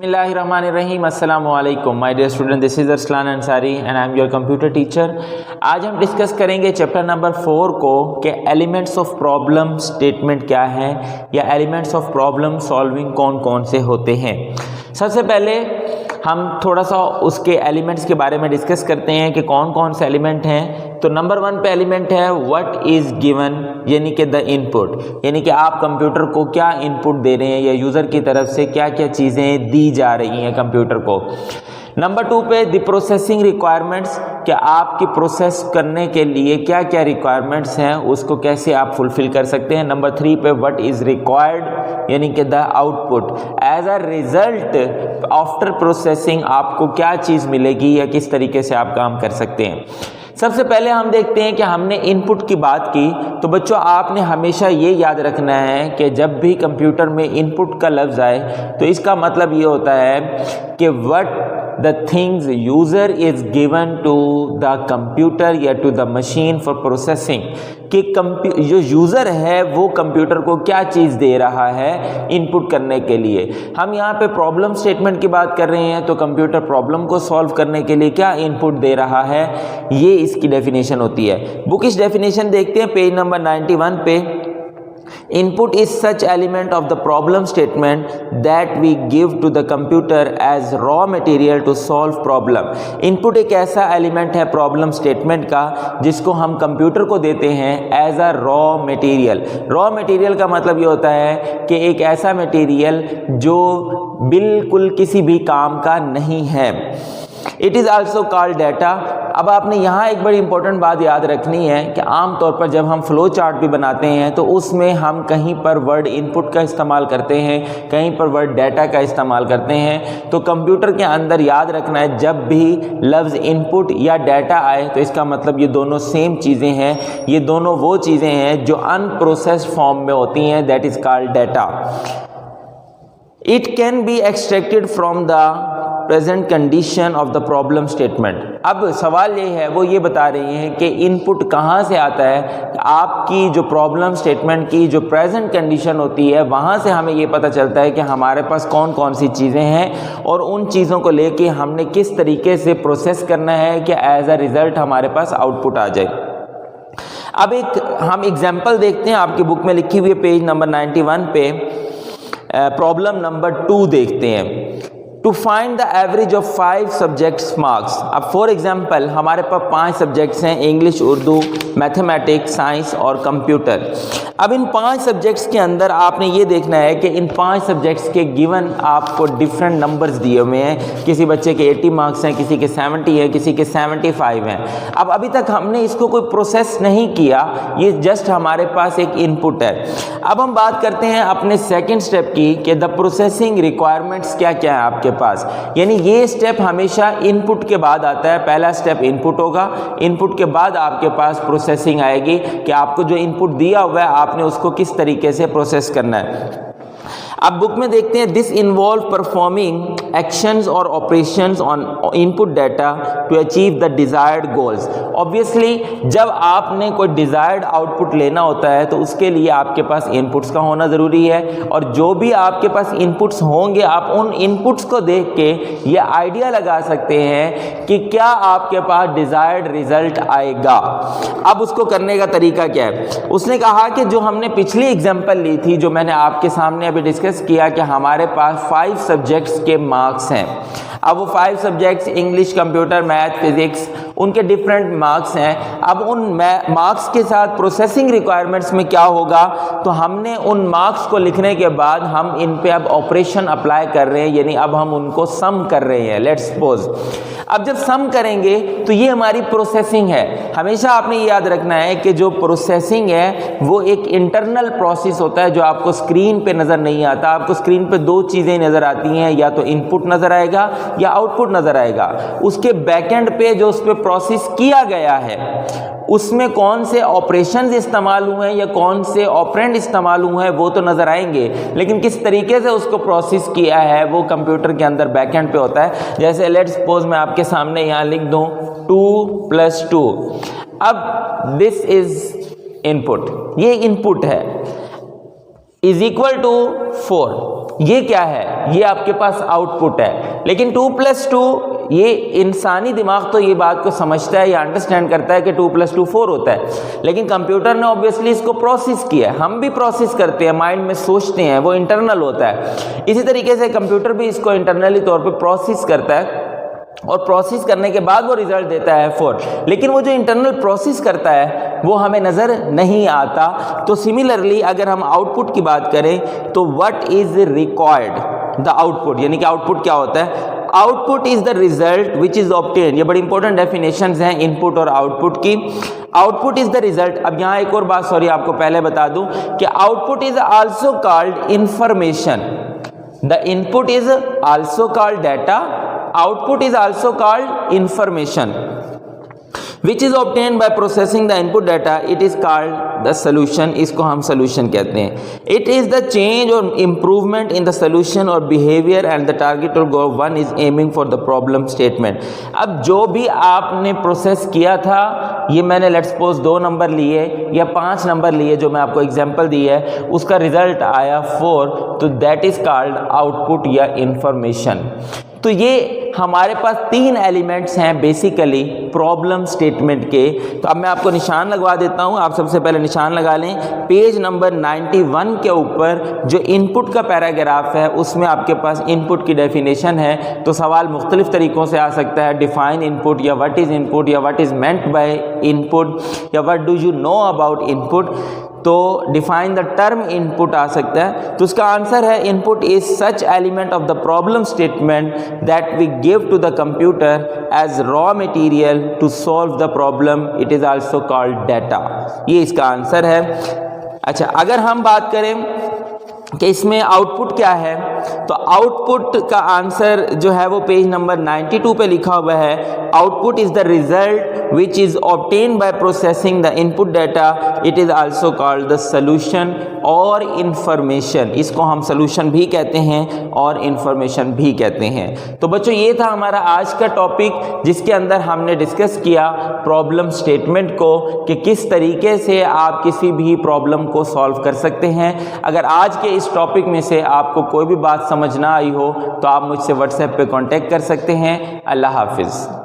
बिस्मिल्लाहिर्रहमानिर्रहीम अस्सलामु अलैकुम my dear student, this is Arsalan Ansari and I am your computer teacher. आज हम डिस्कस करेंगे चैप्टर नंबर 4 को कि एलिमेंट्स ऑफ प्रॉब्लम स्टेटमेंट क्या है या एलिमेंट्स ऑफ प्रॉब्लम सॉल्विंग कौन कौन से होते हैं। सबसे पहले हम थोड़ा सा उसके एलिमेंट्स के बारे में डिस्कस करते हैं कि कौन कौन से एलिमेंट हैं। तो नंबर 1 पे एलिमेंट है व्हाट इज़ गिवन, यानी कि द इनपुट, यानी कि आप कंप्यूटर को क्या इनपुट दे रहे हैं या यूज़र की तरफ से क्या क्या चीज़ें दी जा रही हैं कंप्यूटर को। नंबर 2 पे द प्रोसेसिंग रिक्वायरमेंट्स, कि आपकी प्रोसेस करने के लिए क्या क्या रिक्वायरमेंट्स हैं, उसको कैसे आप फुलफ़िल कर सकते हैं। नंबर 3 पे व्हाट इज़ रिक्वायर्ड, यानी कि the output as a result after processing आपको क्या चीज़ मिलेगी या किस तरीके से आप काम कर सकते हैं। सबसे पहले हम देखते हैं कि हमने इनपुट की बात की, तो बच्चों आपने हमेशा ये याद रखना है कि जब भी कंप्यूटर में इनपुट का लफ्ज़ आए तो इसका मतलब ये होता है कि what the things user is given to the computer या to the machine for processing, कि जो यूज़र है वो कंप्यूटर को क्या चीज़ दे रहा है इनपुट करने के लिए। हम यहाँ पे प्रॉब्लम स्टेटमेंट की बात कर रहे हैं, तो कंप्यूटर प्रॉब्लम को सॉल्व करने के लिए क्या इनपुट दे रहा है, ये इसकी डेफिनेशन होती है। बुक इस डेफिनेशन देखते हैं पेज नंबर 91 पे। Input is such element of the problem statement that we give to the computer as raw material to solve problem। Input एक ऐसा एलिमेंट है प्रॉब्लम स्टेटमेंट का जिसको हम कंप्यूटर को देते हैं as a raw material. Raw material का मतलब ये होता है कि एक ऐसा मटेरियल जो बिल्कुल किसी भी काम का नहीं है। It is also called data. अब आपने यहाँ एक बड़ी इंपॉर्टेंट बात याद रखनी है कि आम तौर पर जब हम फ्लो चार्ट भी बनाते हैं तो उसमें हम कहीं पर वर्ड इनपुट का इस्तेमाल करते हैं, कहीं पर वर्ड डाटा का इस्तेमाल करते हैं। तो कंप्यूटर के अंदर याद रखना है जब भी लफ्ज़ इनपुट या डाटा आए तो इसका मतलब ये दोनों सेम चीज़ें हैं, ये दोनों वो चीज़ें हैं जो अनप्रोसेस्ड फॉर्म में होती हैं, that is called data. It can be extracted from the present condition of the problem statement. अब सवाल ये है, वो ये बता रही हैं कि इनपुट कहाँ से आता है। आपकी जो प्रॉब्लम स्टेटमेंट की जो प्रेजेंट कंडीशन होती है वहाँ से हमें ये पता चलता है कि हमारे पास कौन कौन सी चीज़ें हैं और उन चीज़ों को लेके हमने किस तरीके से प्रोसेस करना है कि एज अ रिज़ल्ट हमारे पास आउटपुट आ जाए। अब हम एग्जाम्पल देखते हैं, आपकी बुक में लिखी हुई है पेज नंबर 91 पे। प्रॉब्लम नंबर 2 देखते हैं। To find the average of 5 subjects marks. अब फॉर एग्जाम्पल हमारे पास 5 सब्जेक्ट्स हैं, इंग्लिश, उर्दू, मैथमेटिक्स, साइंस और कंप्यूटर। अब इन 5 सब्जेक्ट्स के अंदर आपने ये देखना है कि इन 5 सब्जेक्ट्स के गिवन आपको डिफरेंट नंबर्स दिए हुए हैं। किसी बच्चे के 80 मार्क्स हैं, किसी के 70 हैं, किसी के 75 हैं। अब अभी तक हमने इसको कोई प्रोसेस नहीं किया, ये जस्ट हमारे पास एक इनपुट है। अब हम बात करते हैं अपने सेकेंड स्टेप की कि द प्रोसेसिंग रिक्वायरमेंट्स क्या क्या है आपके पास। यानी ये स्टेप हमेशा इनपुट के बाद आता है। पहला स्टेप इनपुट होगा, इनपुट के बाद आपके पास प्रोसेसिंग आएगी कि आपको जो इनपुट दिया हुआ है आपने उसको किस तरीके से प्रोसेस करना है। अब बुक में देखते हैं दिस इन्वॉल्व परफॉर्मिंग एक्शंस और operations on input data to achieve the desired goals. Obviously जब आपने कोई डिजायर्ड आउटपुट लेना होता है तो उसके लिए आपके पास इनपुट्स का होना ज़रूरी है, और जो भी आपके पास इनपुट्स होंगे आप उन इनपुट्स को देख के ये आइडिया लगा सकते हैं कि क्या आपके पास डिजायर्ड रिजल्ट आएगा। अब उसको करने का तरीका क्या है। उसने कहा कि जो हमने पिछली एग्जाम्पल ली थी, जो मैंने आपके सामने अभी डिस्कस किया कि हमारे पास 5 सब्जेक्ट्स के मार्क्स हैं। अब वो 5 subjects English, computer, math, physics, उनके डिफरेंट मार्क्स हैं। अब उन मार्क्स के साथ प्रोसेसिंग रिक्वायरमेंट्स में क्या होगा, तो हमने उन मार्क्स को लिखने के बाद हम इन पे अब ऑपरेशन अप्लाई कर रहे हैं, यानी अब हम उनको सम कर रहे हैं। लेट्स सपोज अब जब सम करेंगे तो ये हमारी प्रोसेसिंग है। हमेशा आपने ये याद रखना है कि जो प्रोसेसिंग है वो एक इंटरनल प्रोसेस होता है जो आपको स्क्रीन पे नज़र नहीं आता। आपको स्क्रीन पे 2 चीज़ें नज़र आती हैं, या तो इनपुट नज़र आएगा या आउटपुट नज़र आएगा। उसके बैकएंड पे जो उस पर प्रोसेस किया गया है उसमें कौन से ऑपरेशंस इस्तेमाल हुए हैं या कौन से ऑपरेंड इस्तेमाल हुए हैं वो तो नज़र आएंगे, लेकिन किस तरीके से उसको प्रोसेस किया है वो कंप्यूटर के अंदर बैकएंड पे होता है। जैसे लेट्स सपोज मैं आपके सामने यहाँ लिख दूँ 2 + 2। अब दिस इज इनपुट, ये इनपुट है, इज इक्वल टू 4। ये क्या है, ये आपके पास आउटपुट है। लेकिन 2 + 2 ये इंसानी दिमाग तो ये बात को समझता है या अंडरस्टैंड करता है कि 2 + 2 4 होता है, लेकिन कंप्यूटर ने ऑब्वियसली इसको प्रोसेस किया है। हम भी प्रोसेस करते हैं, माइंड में सोचते हैं, वो इंटरनल होता है। इसी तरीके से कंप्यूटर भी इसको इंटरनली तौर पे प्रोसेस करता है और प्रोसेस करने के बाद वो रिजल्ट देता है 4। लेकिन वो जो इंटरनल प्रोसेस करता है वो हमें नज़र नहीं आता। तो सिमिलरली अगर हम आउटपुट की बात करें तो what is required the output, यानी कि आउटपुट क्या होता है? Output is the result which is obtain. ये बड़ी इंपॉर्टेंट डेफिनेशंस हैं इनपुट और आउटपुट की। Output is the result. अब यहाँ एक और बात सॉरी आपको पहले बता दूं कि output is also called information. The input is also called data, output is also called information which is obtained by processing the input data. It is called the solution. इसको हम solution कहते हैं। It is the change or improvement in the solution or behavior and the target or goal one is aiming for the problem statement. अब जो भी आपने process किया था, ये मैंने लेट्स सपोज 2 नंबर लिए या 5 नंबर लिए जो मैं आपको एग्जांपल दी है, उसका रिजल्ट आया 4, तो दैट इज कॉल्ड आउटपुट या इंफॉर्मेशन। तो ये हमारे पास 3 एलिमेंट्स हैं बेसिकली प्रॉब्लम स्टेटमेंट के। तो अब मैं आपको निशान लगवा देता हूं, आप सबसे पहले निशान लगा लें। पेज नंबर 91 के ऊपर जो इनपुट का पैराग्राफ है उसमें आपके पास इनपुट की डेफिनेशन है। तो सवाल मुख्तलिफ तरीक़ों से आ सकता है, डिफाइन इनपुट या व्हाट इज़ इनपुट या what is meant by input या what do you know about input. तो डिफाइन द टर्म इनपुट आ सकता है। तो उसका आंसर है input is such element of the problem statement that we give to the computer as raw material to solve the problem. It is also called data. ये इसका answer है। अच्छा, अगर हम बात करें कि इसमें आउटपुट क्या है, तो आउटपुट का आंसर जो है वो पेज नंबर 92 पे लिखा हुआ है। Output is the result which is obtained by processing the input data. It is also called the solution और information। इसको हम solution भी कहते हैं और information भी कहते हैं। तो बच्चों ये था हमारा आज का टॉपिक, जिसके अंदर हमने डिस्कस किया प्रॉब्लम स्टेटमेंट को कि किस तरीके से आप किसी भी प्रॉब्लम को सॉल्व कर सकते हैं। अगर आज के इस टॉपिक में से आपको कोई भी बात समझ ना आई हो तो आप मुझसे व्हाट्सएप पे कांटेक्ट कर सकते हैं। अल्लाह हाफिज़।